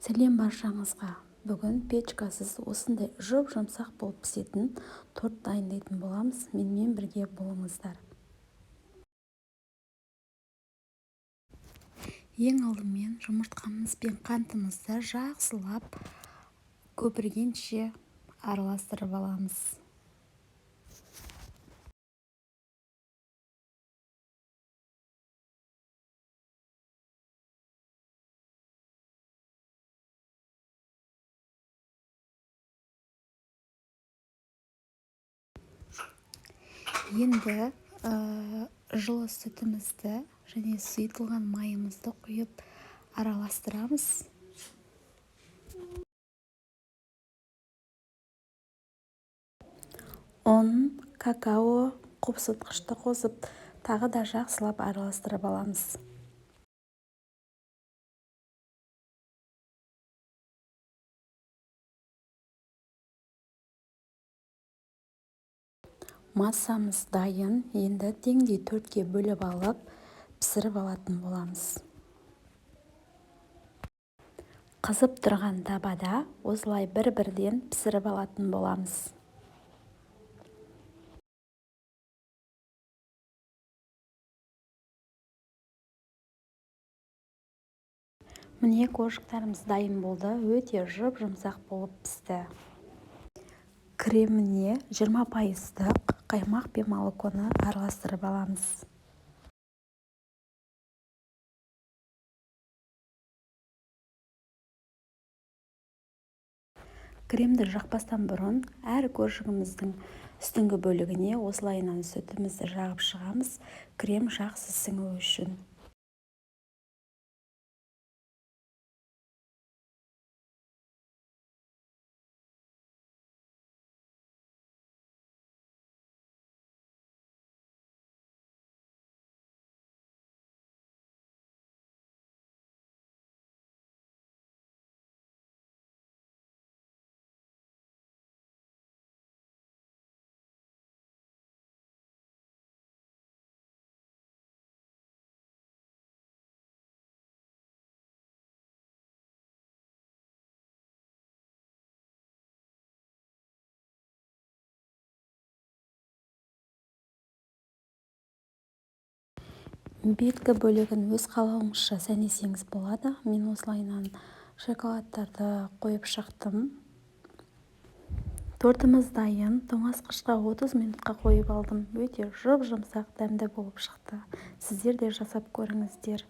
Сәлем баршаңызға. Бүгін печкасыз осындай жұп-жұмсақ болып пісетін торт дайындайтын боламыз. Менімен бірге болыңыздар. Ең алдымен жұмыртқамыз бен қантымызды жақсылап көпіргенше араластырып аламыз. Енді жылы сүтімізді және сұйытылған майымызды құйып араластырамыз. ұн, какао, қопсытқышты қосып, тағы да жақсылап араластырып аламыз. Массамыз дайын. Енді теңдей төртке бөліп алып, пісіріп алатын боламыз. Қызып тұрған табада осылай бір-бірден пісіріп алатын боламыз. Міне қожықтарымыз дайын болды. Өте жұп-жұмсақ болып пісті. Креміне 20% қаймақ пен молоконы араластырып аламыз. Кремді жақпастан бұрын әр қожығымыздың үстіңгі бөлігіне осылайынан сүтімізді жағып шығамыз, крем жақсы сіңу үшін. Беткі бөлігін өз қалауыңызша сәнесеңіз болады. Мен осылайынан шоколадтарды қойып шықтым. Тортымыз дайын. Тоңазытқышқа 30 минутқа қойып алдым. Өте жұп-жұмсақ, дәмді болып шықты. Сіздер де жасап көріңіздер.